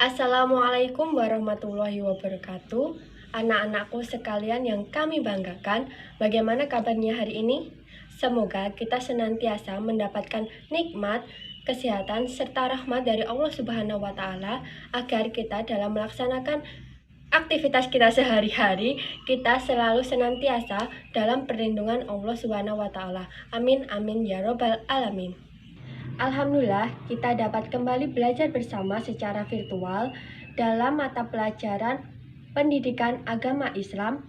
Assalamualaikum warahmatullahi wabarakatuh. Anak-anakku sekalian yang kami banggakan, bagaimana kabarnya hari ini? Semoga kita senantiasa mendapatkan nikmat, kesehatan, serta rahmat dari Allah Subhanahu wa Ta'ala, agar kita dalam melaksanakan aktivitas kita sehari-hari, kita selalu senantiasa dalam perlindungan Allah Subhanahu wa Ta'ala. Amin, amin, ya Robbal 'Alamin. Alhamdulillah, kita dapat kembali belajar bersama secara virtual dalam mata pelajaran pendidikan agama Islam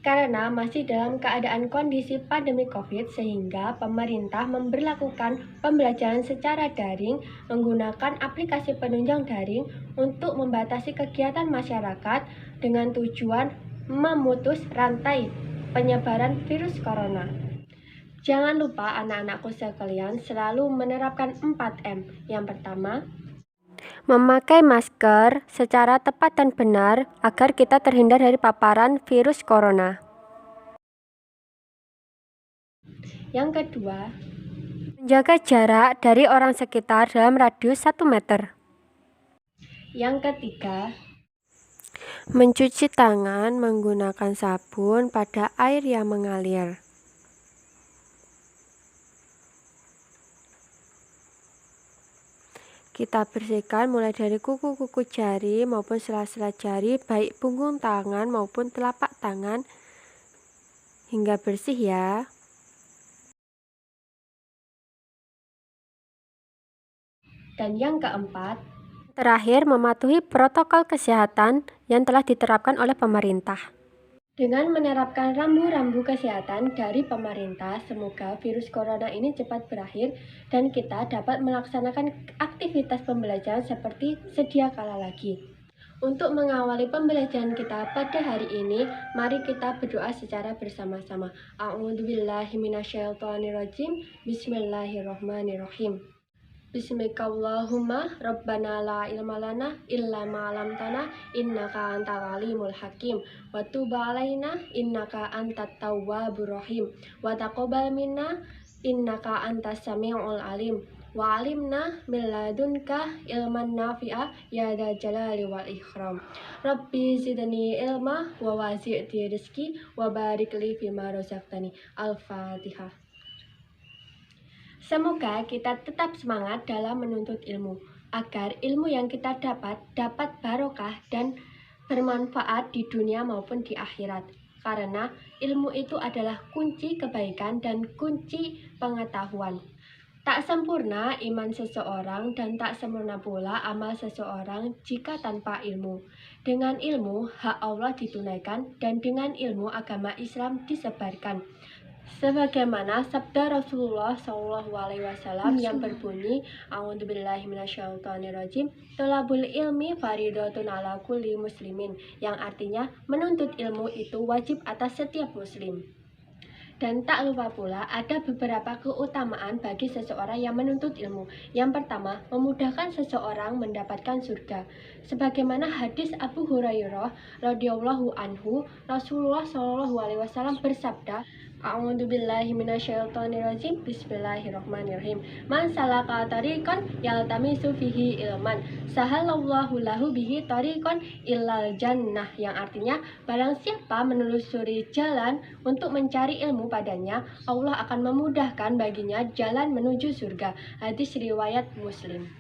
karena masih dalam keadaan kondisi pandemi COVID sehingga pemerintah memberlakukan pembelajaran secara daring menggunakan aplikasi penunjang daring untuk membatasi kegiatan masyarakat dengan tujuan memutus rantai penyebaran virus corona. Jangan lupa anak-anakku sekalian selalu menerapkan 4M. Yang pertama, memakai masker secara tepat dan benar agar kita terhindar dari paparan virus corona. Yang kedua, menjaga jarak dari orang sekitar dalam radius 1 meter. Yang ketiga, mencuci tangan menggunakan sabun pada air yang mengalir. Kita bersihkan mulai dari kuku-kuku jari maupun sela-sela jari, baik punggung tangan maupun telapak tangan, hingga bersih ya. Dan yang keempat, terakhir mematuhi protokol kesehatan yang telah diterapkan oleh pemerintah. Dengan menerapkan rambu-rambu kesehatan dari pemerintah, semoga virus corona ini cepat berakhir dan kita dapat melaksanakan aktivitas pembelajaran seperti sedia kala lagi. Untuk mengawali pembelajaran kita pada hari ini, mari kita berdoa secara bersama-sama. A'udzubillahiminasyaitonirrajim. Bismillahirrahmanirrahim. Bismillahirrahmanirrahim. Rabbana la ilma lana illa ma 'allamtana innaka antal alimul hakim wa tub 'alaina innaka antat tawwabur rahim wa taqabbal minna innaka antas samiul alim wa 'allimna min ladunka ilman nafi'a ya dzal jalali wal ikram. Rabbi zidni ilma wa wasi'ni rizqi wa barik li fima razaqtani. Al-Fatihah. Semoga kita tetap semangat dalam menuntut ilmu, agar ilmu yang kita dapat barokah dan bermanfaat di dunia maupun di akhirat. Karena ilmu itu adalah kunci kebaikan dan kunci pengetahuan. Tak sempurna iman seseorang dan tak sempurna pula amal seseorang jika tanpa ilmu. Dengan ilmu, hak Allah ditunaikan dan dengan ilmu agama Islam disebarkan. Sebagaimana sabda Rasulullah SAW yang berbunyi, A'udzubillahiminasyaitonirrajim, tolabul ilmi faridatun ala kulli muslimin, yang artinya menuntut ilmu itu wajib atas setiap muslim. Dan tak lupa pula ada beberapa keutamaan bagi seseorang yang menuntut ilmu. Yang pertama, memudahkan seseorang mendapatkan surga. Sebagaimana hadis Abu Hurairah radhiyallahu anhu, Rasulullah SAW bersabda, A'udzubillahiminasyaitonirrajim. Bismillahirrahmanirrahim. Man salaka tariqan yaltamisu fihi ilman, sahalallahu lahu bihi tariqan illal jannah, yang artinya barang siapa menelusuri jalan untuk mencari ilmu padanya, Allah akan memudahkan baginya jalan menuju surga. Hadis riwayat Muslim.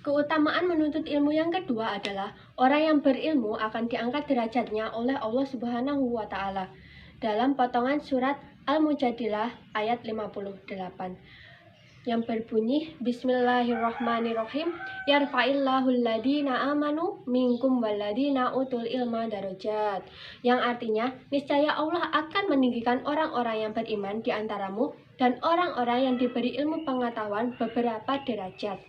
Keutamaan menuntut ilmu yang kedua adalah orang yang berilmu akan diangkat derajatnya oleh Allah Subhanahu wa Ta'ala. Dalam potongan surat Al-Mujadilah ayat 58 yang berbunyi, Bismillahirrahmanirrahim, yarfa'illahu alladhina amanu minkum walladhina utul ilma darajat, yang artinya niscaya Allah akan meninggikan orang-orang yang beriman di antaramu dan orang-orang yang diberi ilmu pengetahuan beberapa derajat.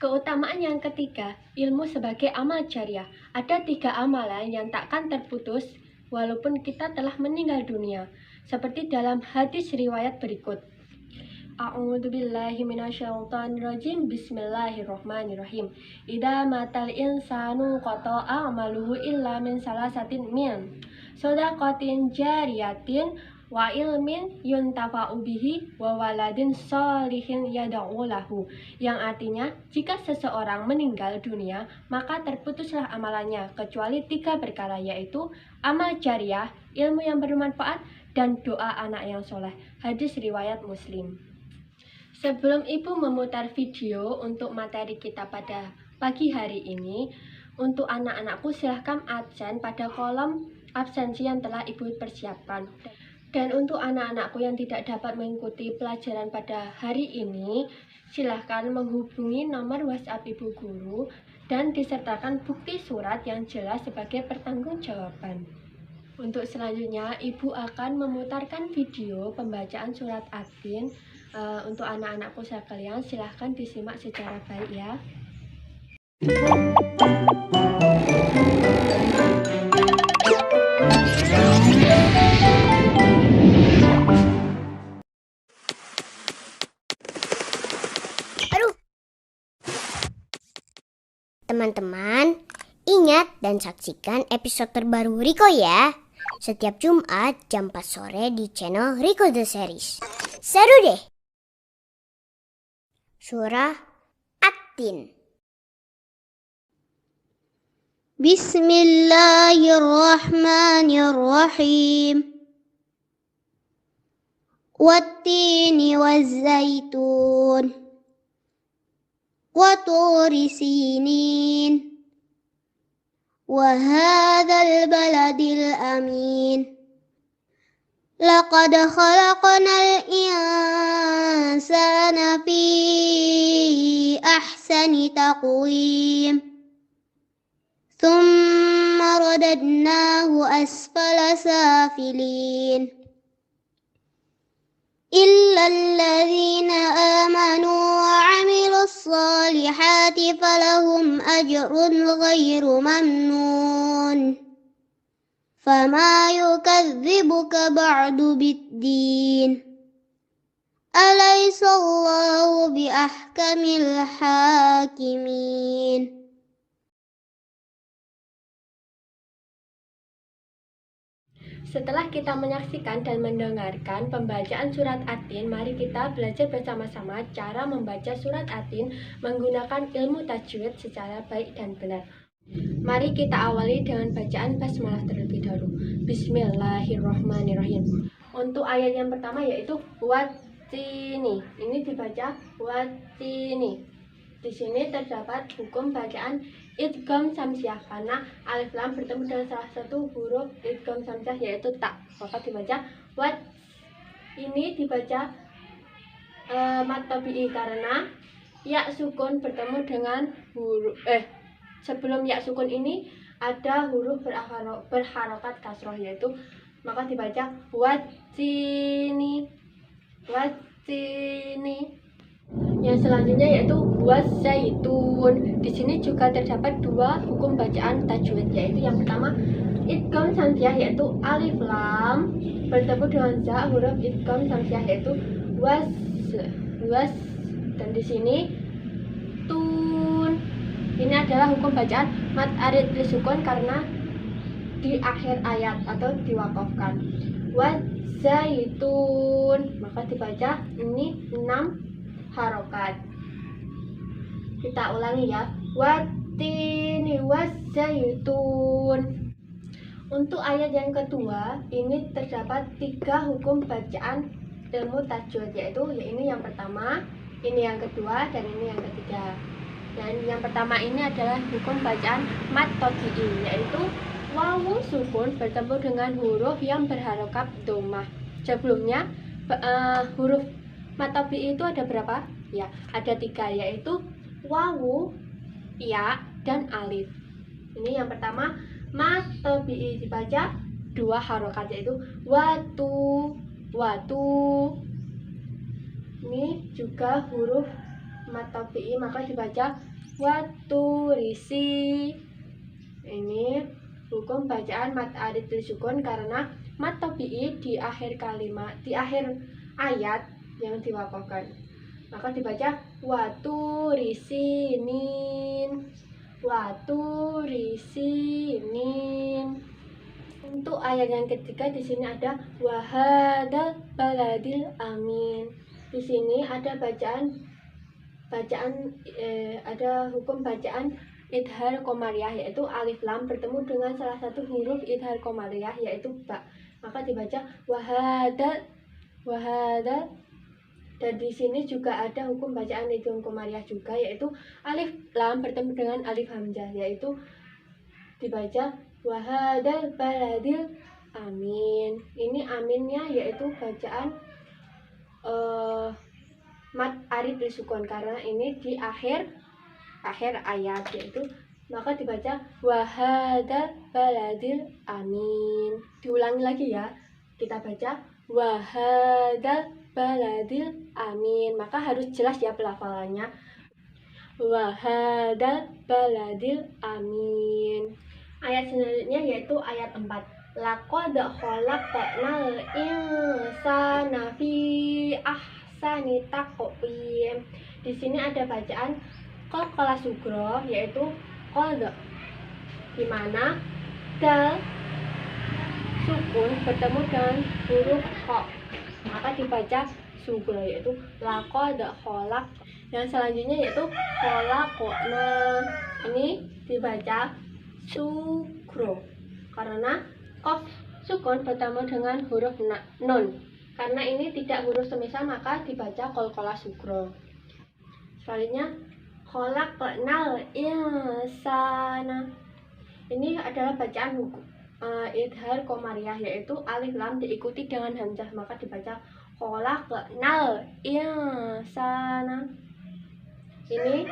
Keutamaan yang ketiga, ilmu sebagai amal jariah. Ada 3 amalan yang takkan terputus walaupun kita telah meninggal dunia, seperti dalam hadis riwayat berikut. A'udzubillahiminasyaitonirrajim. Bismillahirrahmanirrahim. Idza matal insanu qata'a amaluhu illa min salasatin min shadaqatin jariyatin wa ilmin yuntafa'u bihi wa waladin sholihin yad'u lahu, yang artinya jika seseorang meninggal dunia maka terputuslah amalannya kecuali 3 perkara, yaitu amal jariah, ilmu yang bermanfaat, dan doa anak yang soleh. Hadis riwayat Muslim. Sebelum Ibu memutar video untuk materi kita pada pagi hari ini, untuk anak-anakku silahkan absen pada kolom absensi yang telah Ibu persiapkan. Dan untuk anak-anakku yang tidak dapat mengikuti pelajaran pada hari ini, silahkan menghubungi nomor WhatsApp Ibu Guru dan disertakan bukti surat yang jelas sebagai pertanggungjawaban. Untuk selanjutnya, Ibu akan memutarkan video pembacaan surat At-Tin. Untuk anak-anakku sekalian, silahkan disimak secara baik ya. Teman-teman, ingat dan saksikan episode terbaru Riko ya. Setiap Jumat jam 4 sore di channel Riko The Series. Seru deh! Surah At-Tin. Bismillahirrahmanirrahim. Wat-tini waz-zaitun. Wa-turi sinin. وهذا البلد الأمين لقد خلقنا الإنسان في أحسن تقويم ثم رددناه أسفل سافلين إلا الذين آمنوا وعملوا الصالحات فلهم أجر غير ممنون فما يكذبك بعد بالدين أليس الله بأحكم الحاكمين. Setelah kita menyaksikan dan mendengarkan pembacaan surat At-Tin, mari kita belajar bersama-sama cara membaca surat At-Tin menggunakan ilmu tajwid secara baik dan benar. Mari kita awali dengan bacaan basmalah terlebih dahulu. Bismillahirrahmanirrahim. Untuk ayat yang pertama yaitu Wat-tini. Ini dibaca Wat-tini. Di sini terdapat hukum bacaan idgham samsiah karena alif lam bertemu dengan salah satu huruf idgham samsiah yaitu ta, maka dibaca wat. Ini dibaca mad tabi'i karena ya sukun bertemu dengan huruf sebelum ya sukun ini ada huruf berharokat kasroh yaitu, maka dibaca wat sini, wat sini. Yang selanjutnya yaitu wazaitun. Di sini juga terdapat 2 hukum bacaan tajwid, yaitu yang pertama idgham samsiah yaitu alif lam bertemu dengan za, huruf idgham samsiah yaitu was, dan di sini tun. Ini adalah hukum bacaan mad arid lisukun karena di akhir ayat atau diwakafkan. Wazaitun, maka dibaca ini 6 harokat. Kita ulangi ya. Wat-tini waz-zaitun. Untuk ayat yang kedua, ini terdapat 3 hukum bacaan ilmu tajwid, yaitu ini yang pertama, ini yang kedua, dan ini yang ketiga. Dan yang pertama ini adalah hukum bacaan mad tabi'i, yaitu wawu sukun bertemu dengan huruf yang berharokat dhammah. Sebelumnya huruf mad tabi'i itu ada berapa? Ya, ada 3, yaitu wawu, ya, dan alif. Ini yang pertama mad tabi'i dibaca 2 harokat yaitu watu, watu. Ini juga huruf mad tabi'i maka dibaca watu risi. Ini hukum bacaan mad arid lisukun karena mad tabi'i di akhir kalimat, di akhir ayat yang diwakafkan, maka dibaca watu risinin, watu risinin. Untuk ayat yang ketiga di sini ada wahadal baladil amin. Di sini ada ada hukum bacaan idhar komariah, yaitu alif lam bertemu dengan salah satu huruf idhar komariah yaitu ba. Maka dibaca wahadal. Dan di sini juga ada hukum bacaan idgham komariah juga, yaitu alif lam bertemu dengan alif hamzah, yaitu dibaca wahadal baladil amin. Ini aminnya yaitu bacaan mat arid disukun karena ini di akhir ayat, yaitu maka dibaca wahadal baladil amin. Diulangi lagi ya, kita baca wahadal baladil amin, maka harus jelas ya pelafalannya, wahadal baladil amin. Ayat selanjutnya yaitu ayat 4. Laqad khalaqnal insana fi ahsani taqwim. Di sini ada bacaan qalqalah sugro, yaitu qad, di mana dal sukun bertemu dengan huruf qa, maka dibaca sugro, yaitu laqad khalaq. Yang selanjutnya yaitu khalaqna, ini dibaca sugro karena qaf sukun bertemu dengan huruf nun. Karena ini tidak huruf semisal maka dibaca qalqalah sugro. Selanjutnya khalaqnal insana. Ini adalah bacaan idhar komariah, yaitu alif lam diikuti dengan hamzah, maka dibaca khalaqnal insana. Ini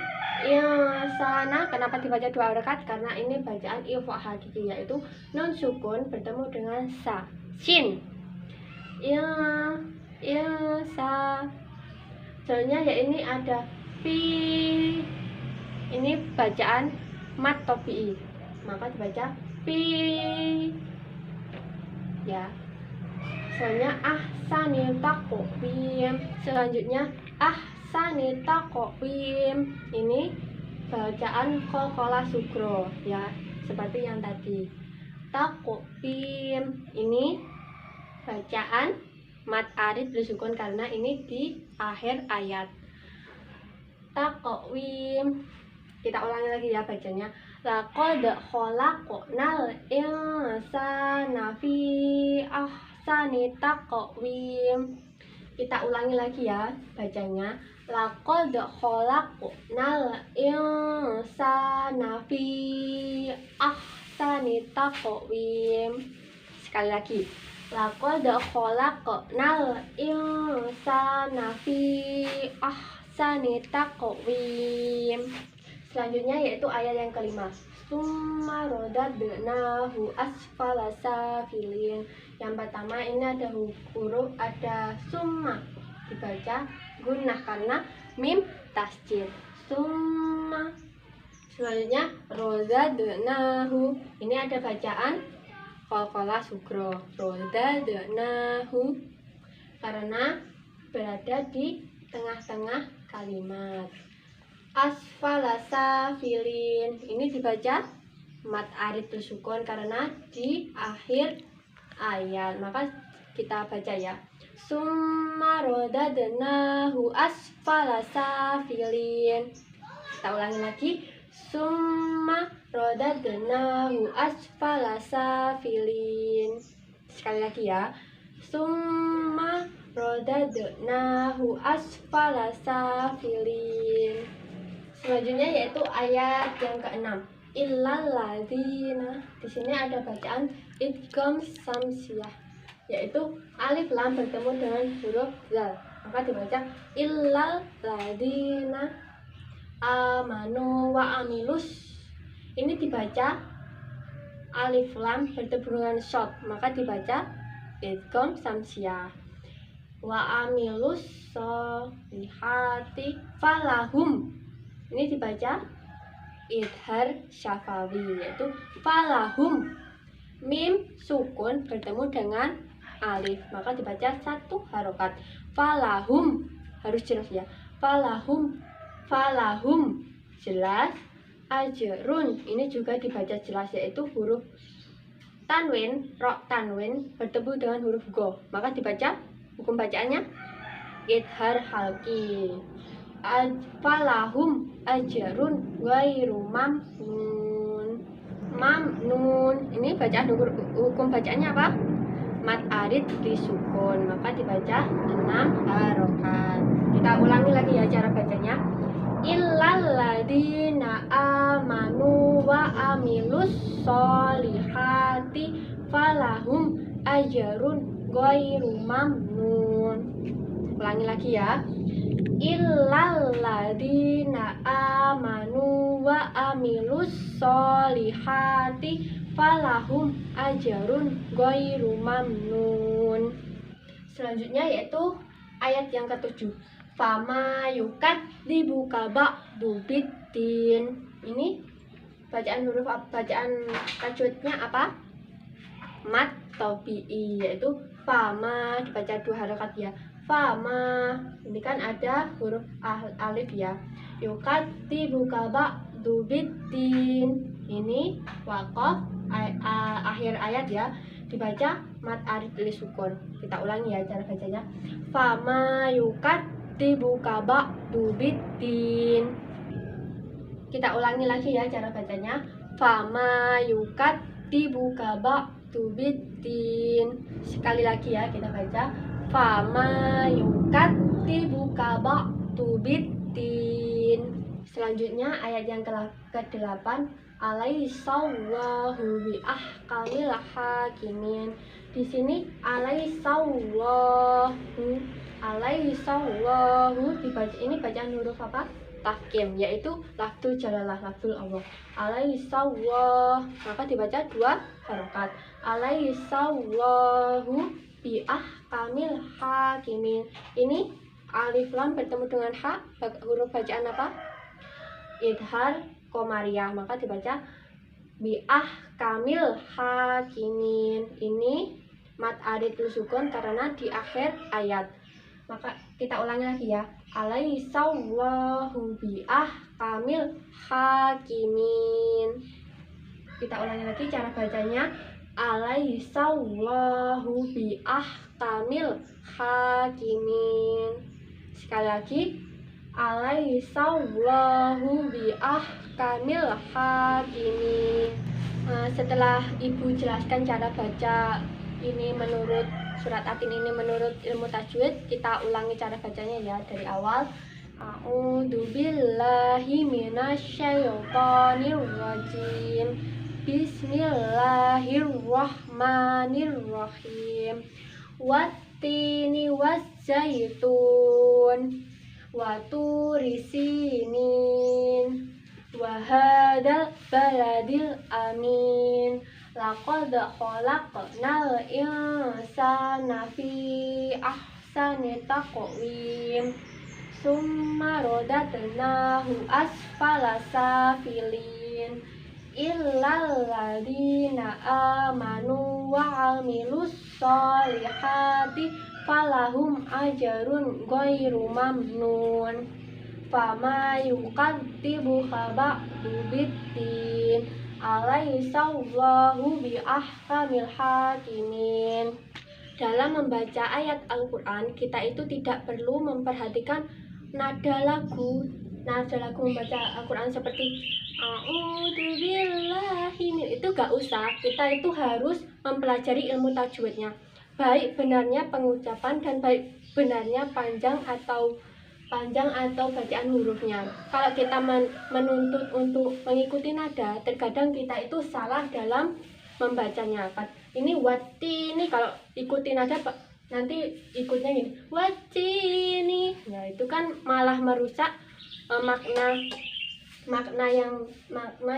insana kenapa dibaca 2 harakat? Karena ini bacaan ifa hakiki, yaitu nun sukun bertemu dengan sa shin. Sa. Soalnya ya ini ada fi. Ini bacaan mat tobi'i, maka dibaca fi. Ya. Soalnya ahsani taqwim. Selanjutnya ahsani taqwim. Ini bacaan qalqalah sugro ya, seperti yang tadi. Taqwim ini bacaan mat arid disukun karena ini di akhir ayat. Taqwim. Kita ulangi lagi ya bacanya. Laqad khalaqnal insana fi ahsani taqwim. Kita ulangi lagi ya bacanya. Laqad khalaqnal insana fi ahsani taqwim. Sekali lagi. Laqad khalaqnal insana fi ahsani taqwim. Selanjutnya yaitu ayat yang kelima. Summa radadnahu asfala safilin. Yang pertama ini ada huruf ada summa, dibaca gunnah karena mim tasjid. Summa. Selanjutnya radadnahu. Ini ada bacaan qalqalah sugro. Radadnahu karena berada di tengah-tengah kalimat. Asfala safilin. Ini dibaca mat arid bersukun karena di akhir ayat. Maka kita baca ya. Summa radadnahu asfala safilin. Kita ulangi lagi. Summa radadnahu asfala safilin. Sekali lagi ya. Summa radadnahu asfala safilin. Selanjutnya yaitu ayat yang ke-6. Illal ladzina. Di sini ada bacaan idgham samsiyah, yaitu alif lam bertemu dengan huruf zal. Maka dibaca illal ladzina amanu wa amilus. Ini dibaca alif lam bertemu dengan shad, maka dibaca idgham samsiyah. Wa amilus solihati falahum. Ini dibaca idhar syafawi, yaitu falahum. Mim sukun bertemu dengan alif, maka dibaca 1 harokat. Falahum, harus jelas ya. Falahum jelas. Ajrun, ini juga dibaca jelas, yaitu huruf tanwin bertemu dengan huruf go, maka dibaca hukum bacaannya idhar halki. Falahum ajrun ghairu mamnun. Ini bacaan hukum bacaannya apa? Mat arid disukun, maka dibaca 6 harokat. Kita ulangi lagi ya cara bacanya. Illal ladina amanu wa amilus solihati falahum ajrun ghairu mamnun. Ulangi lagi ya. Illal ladina amanu wa amilus solihati falahum ajrun ghairu mamnun. Selanjutnya yaitu ayat yang ke-7. Fama yukat dibuka ba'du biddin. Ini bacaan tajwidnya apa? Mat tabi'i, yaitu fama dibaca 2 harokat ya. Fama, ini kan ada huruf alif ya. Yukat dibuka ba'du biddin. Ini waqaf akhir ayat ya, dibaca mat arid lisukun. Kita ulangi ya cara bacanya. Fama yukat dibuka ba'du biddin. Kita ulangi lagi ya cara bacanya. Fama yukat dibuka ba'du biddin. Sekali lagi ya kita baca. Fama yukat dibuka ba'du biddin. Selanjutnya ayat yang ke-8. Alaihissallahu bi ahkamil hakimin. Di sini alaihissallahu dibaca, ini bacaan huruf apa? Tahkim, yaitu lafzul jalalah, lafzul Allah. Alaihissallahu, maka dibaca 2 harokat. Alaihissallahu bi ahkamil hakimin. Ini alif lam bertemu dengan ha, huruf bacaan apa? Idhar komariah, maka dibaca bi ahkamil hakimin. Ini mat arid sukun karena di akhir ayat. Maka kita ulangi lagi ya. Alaihissallahu bi ahkamil hakimin. Kita ulangi lagi cara bacanya. Alaihissallahu bi ahkamil hakimin. Sekali lagi. Alaihissallahu bi ahkamil hakimin. Setelah Ibu jelaskan cara baca ini menurut surat Atin ini menurut ilmu tajwid, kita ulangi cara bacanya ya dari awal. A'udzubillahi minasyaitonir rajim. Bismillahirrahmanirrahim. Wattini waszaitun wa turi sinin wa hadal baladil amin. Laqad khalaqnal insana fi ahsani taqwim summa radatnahu asfala safilin illal ladina amanu wa amilus solihati falahum ajrun ghairu mamnun. Fama yukadzibuka ba'du biddin. Alaihissallahu bi ahkamil hakimin. Dalam membaca ayat Al-Quran, kita itu tidak perlu memperhatikan nada lagu membaca Al-Quran seperti a'udzubillahi min, itu gak usah. Kita itu harus mempelajari ilmu tajwidnya, baik benarnya pengucapan dan baik benarnya panjang atau bacaan hurufnya. Kalau kita menuntut untuk mengikuti nada, terkadang kita itu salah dalam membacanya. Ini wati, ini kalau ikuti nada nanti ikutnya gini wati ini, nah itu kan malah merusak makna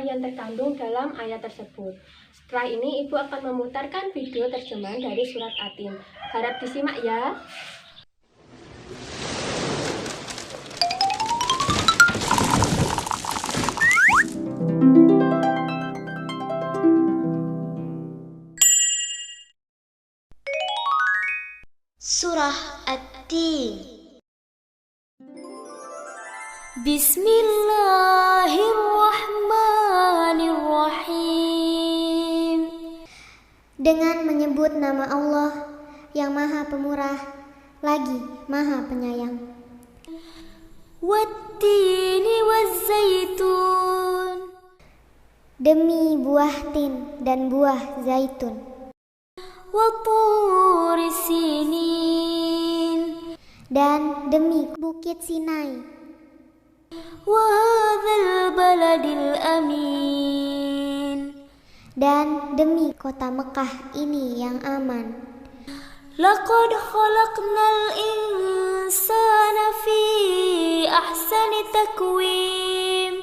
yang terkandung dalam ayat tersebut. Setelah ini Ibu akan memutarkan video terjemahan dari surat Atin. Harap disimak ya. Surah At-Tin. Bismillahirrahmanirrahim. dengan menyebut nama Allah yang Maha Pemurah lagi Maha Penyayang. Wattini wazzaitun, Demi buah tin dan buah zaitun. watturi sinin, Dan demi bukit Sinai. wa hadzal baladil amin, Dan demi kota Mekah ini yang aman. laqad khalaqnal insana fi ahsani takwim,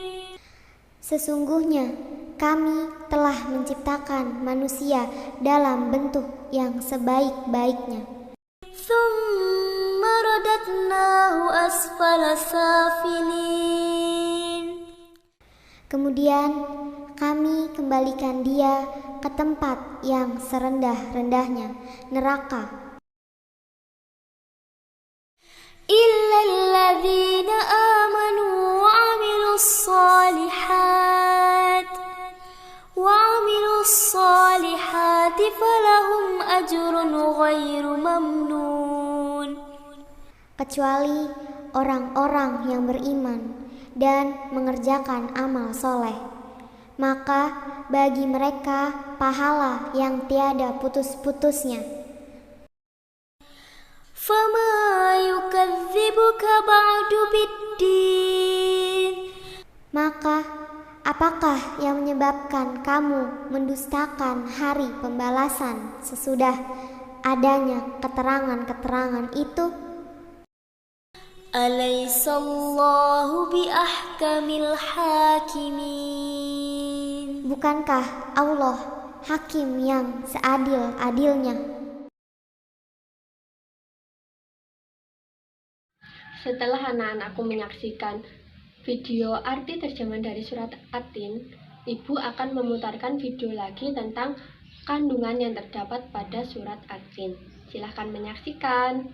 Sesungguhnya kami telah menciptakan manusia dalam bentuk yang sebaik-baiknya. thumma radadnahu asfala safilin, Kemudian kami kembalikan dia ke tempat yang serendah-rendahnya, neraka. illal ladzina amanu wa amilus salihati falahum ajrun ghairu mamnun, Kecuali orang-orang yang beriman dan mengerjakan amal soleh, maka bagi mereka pahala yang tiada putus-putusnya. fama yukadzibuka ba'du biddin, Maka apakah yang menyebabkan kamu mendustakan hari pembalasan sesudah adanya keterangan-keterangan itu? alaysallahu bi ahkamil hakimin, Bukankah Allah hakim yang seadil-adilnya? Setelah anak-anakku menyaksikan video arti terjemahan dari surat At-Tin, Ibu akan memutarkan video lagi tentang kandungan yang terdapat pada surat At-Tin. Silahkan menyaksikan.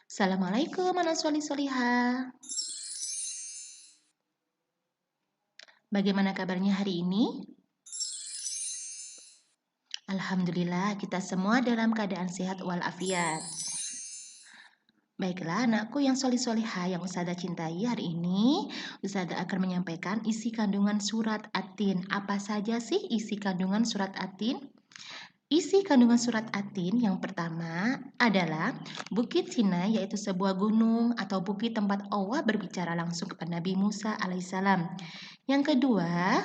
Assalamualaikum anak solih-solihah. Bagaimana kabarnya hari ini? Alhamdulillah kita semua dalam keadaan sehat walafiat. Baiklah anakku yang solih-solihah yang Ustazah cintai, hari ini Ustazah akan menyampaikan isi kandungan surat At-Tin. Apa saja sih isi kandungan surat At-Tin? Isi kandungan surat At-Tin yang pertama adalah Bukit Sinai, yaitu sebuah gunung atau bukit tempat Allah berbicara langsung kepada Nabi Musa alaihissalam. Yang kedua,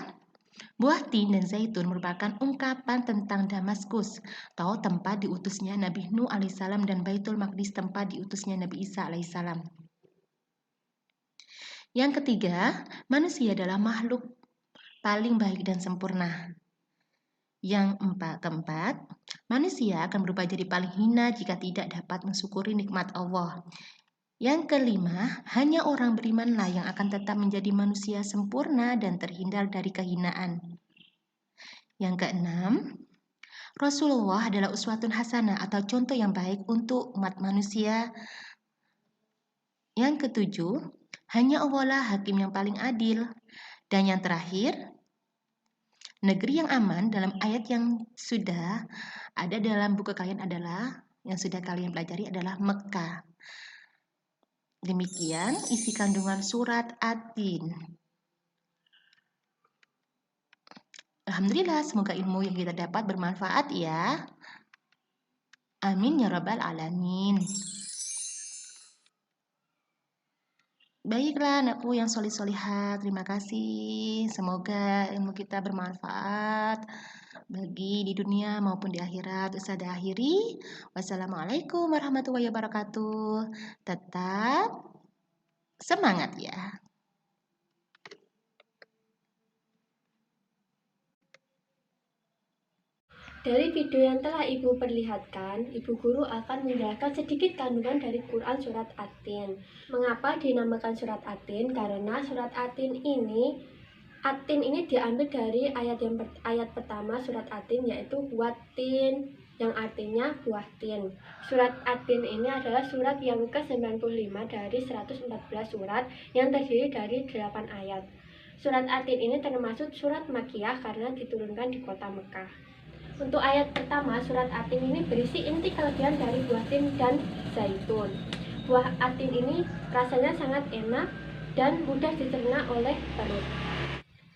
buah tin dan zaitun merupakan ungkapan tentang Damaskus atau tempat diutusnya Nabi Nuh alaihissalam dan Baitul Maqdis tempat diutusnya Nabi Isa alaihissalam. Yang ketiga, manusia adalah makhluk paling baik dan sempurna. Yang keempat, manusia akan berubah jadi paling hina jika tidak dapat mensyukuri nikmat Allah. Yang kelima, hanya orang berimanlah yang akan tetap menjadi manusia sempurna dan terhindar dari kehinaan. Yang keenam, Rasulullah adalah uswatun hasanah atau contoh yang baik untuk umat manusia. Yang ketujuh, hanya Allah lah hakim yang paling adil. Dan yang terakhir, negeri yang aman dalam ayat yang sudah ada dalam buku kalian adalah, yang sudah kalian pelajari adalah Mekah. Demikian isi kandungan surat At-Tin. Alhamdulillah, semoga ilmu yang kita dapat bermanfaat ya. Amin ya rabbal alamin. Baiklah anakku yang solih-solihah, terima kasih. Semoga ilmu kita bermanfaat bagi di dunia maupun di akhirat. Ustazah akhiri. Wassalamualaikum warahmatullahi wabarakatuh. Tetap semangat ya. Dari video yang telah Ibu perlihatkan, Ibu Guru akan menjelaskan sedikit kandungan dari Quran Surat At-Tin. Mengapa dinamakan Surat At-Tin? Karena Surat At-Tin ini diambil dari ayat pertama Surat At-Tin, yaitu Watin, yang artinya buah tin. Surat At-Tin ini adalah surat yang ke-95 dari 114 surat yang terdiri dari 8 ayat. Surat Atin ini termasuk surat Makkiyah karena diturunkan di kota Mekah. Untuk ayat pertama, surat Atin ini berisi inti kelebihan dari buah tin dan zaitun. Buah Atin ini rasanya sangat enak dan mudah dicerna oleh perut.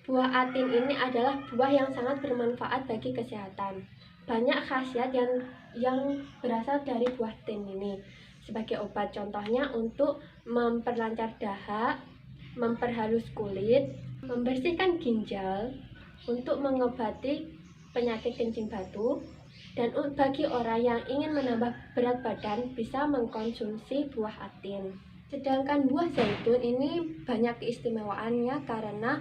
Buah Atin ini adalah buah yang sangat bermanfaat bagi kesehatan. Banyak khasiat yang berasal dari buah tin ini sebagai obat, contohnya untuk memperlancar dahak, memperhalus kulit, membersihkan ginjal, untuk mengobati penyakit kencing batu, dan bagi orang yang ingin menambah berat badan bisa mengkonsumsi buah atin. Sedangkan buah zaitun ini banyak keistimewaannya karena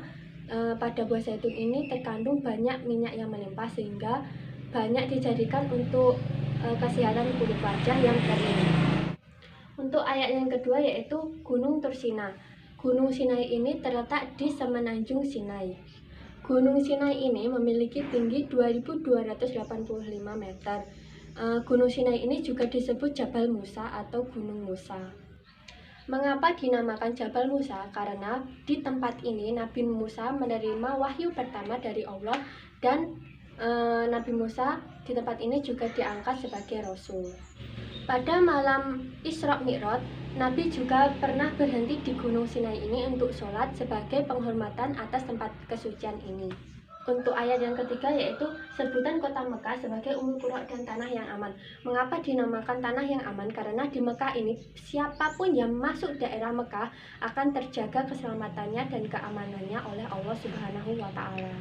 pada buah zaitun ini terkandung banyak minyak yang melimpah sehingga banyak dijadikan untuk kesehatan kulit wajah yang kering. Untuk ayat yang kedua yaitu Gunung Tursina. Gunung Sinai ini terletak di semenanjung Sinai. Gunung Sinai ini memiliki tinggi 2.285 meter. Gunung Sinai ini juga disebut Jabal Musa atau Gunung Musa. Mengapa dinamakan Jabal Musa? Karena di tempat ini Nabi Musa menerima wahyu pertama dari Allah dan Nabi Musa di tempat ini juga diangkat sebagai Rasul. Pada malam Isra Mi'raj, Nabi juga pernah berhenti di Gunung Sinai ini untuk sholat sebagai penghormatan atas tempat kesucian ini. Untuk ayat yang ketiga yaitu sebutan kota Mekah sebagai Ummul Qura dan tanah yang aman. Mengapa dinamakan tanah yang aman? Karena di Mekah ini siapapun yang masuk daerah Mekah akan terjaga keselamatannya dan keamanannya oleh Allah Subhanahu wa Ta'ala.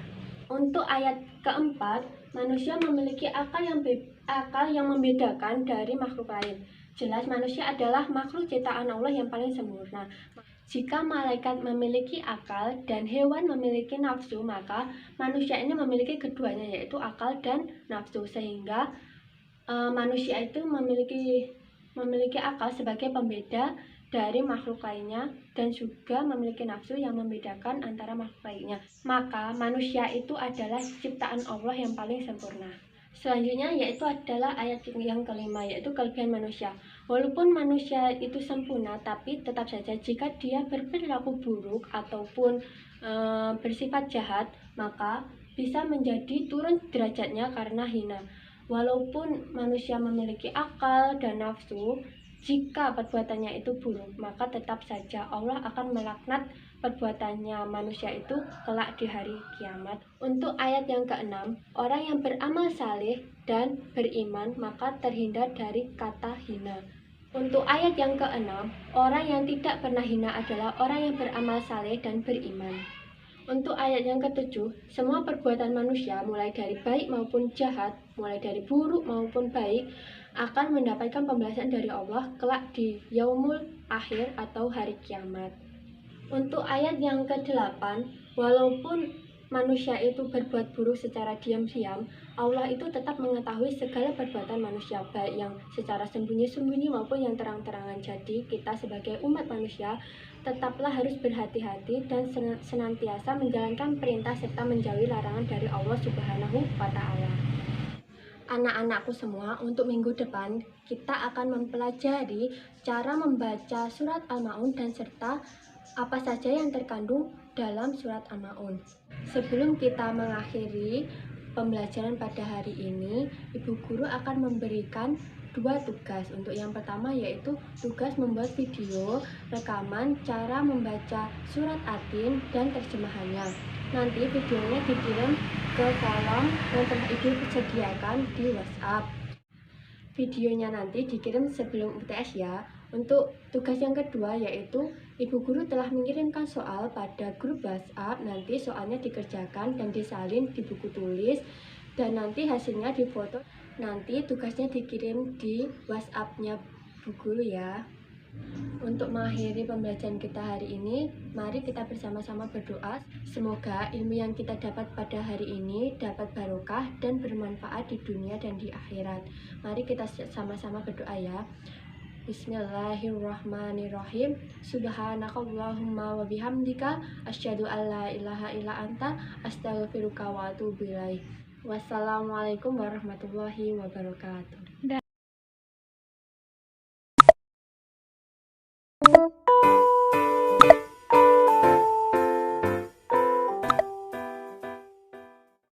Untuk ayat keempat, manusia memiliki akal yang membedakan dari makhluk lain. Jelas manusia adalah makhluk ciptaan Allah yang paling sempurna. Jika malaikat memiliki akal dan hewan memiliki nafsu, maka manusia ini memiliki keduanya yaitu akal dan nafsu, sehingga manusia itu memiliki akal sebagai pembeda dari makhluk lainnya dan juga memiliki nafsu yang membedakan antara makhluk lainnya. Maka manusia itu adalah ciptaan Allah yang paling sempurna. Selanjutnya yaitu adalah ayat yang kelima yaitu kelebihan manusia. Walaupun manusia itu sempurna, tapi tetap saja jika dia berperilaku buruk ataupun bersifat jahat, maka bisa menjadi turun derajatnya karena hina. Walaupun manusia memiliki akal dan nafsu, jika perbuatannya itu buruk, maka tetap saja Allah akan melaknat perbuatannya manusia itu kelak di hari kiamat. Untuk ayat yang keenam, orang yang beramal saleh dan beriman maka terhindar dari kata hina. Untuk ayat yang keenam, orang yang tidak pernah hina adalah orang yang beramal saleh dan beriman. Untuk ayat yang ketujuh, semua perbuatan manusia mulai dari baik maupun jahat, mulai dari buruk maupun baik, akan mendapatkan pembalasan dari Allah kelak di yaumul akhir atau hari kiamat. Untuk ayat yang ke-8, walaupun manusia itu berbuat buruk secara diam-diam, Allah itu tetap mengetahui segala perbuatan manusia, baik yang secara sembunyi-sembunyi maupun yang terang-terangan. Jadi kita sebagai umat manusia tetaplah harus berhati-hati dan senantiasa menjalankan perintah serta menjauhi larangan dari Allah Subhanahu wa Ta'ala. Anak-anakku semua, untuk minggu depan kita akan mempelajari cara membaca surat Al-Ma'un dan serta apa saja yang terkandung dalam surat Al-Ma'un. Sebelum kita mengakhiri pembelajaran pada hari ini, Ibu Guru akan memberikan 2 tugas. Untuk yang pertama yaitu tugas membuat video rekaman cara membaca surat Atin dan terjemahannya. Nanti videonya dikirim ke kolom yang telah Ibu sediakan di WhatsApp. Videonya nanti dikirim sebelum UTS ya. Untuk tugas yang kedua yaitu Ibu Guru telah mengirimkan soal pada grup WhatsApp. Nanti soalnya dikerjakan dan disalin di buku tulis dan nanti hasilnya difoto. Nanti tugasnya dikirim di WhatsApp-nya Bu Guru ya. Untuk mengakhiri pembelajaran kita hari ini, mari kita bersama-sama berdoa. Semoga ilmu yang kita dapat pada hari ini dapat barokah dan bermanfaat di dunia dan di akhirat. Mari kita sama-sama berdoa ya. Bismillahirrahmanirrahim. Subhanakallahumma wa bihamdika asyhadu an la ilaha illa anta astaghfiruka wa atubu ilaik. Wassalamualaikum warahmatullahi wabarakatuh.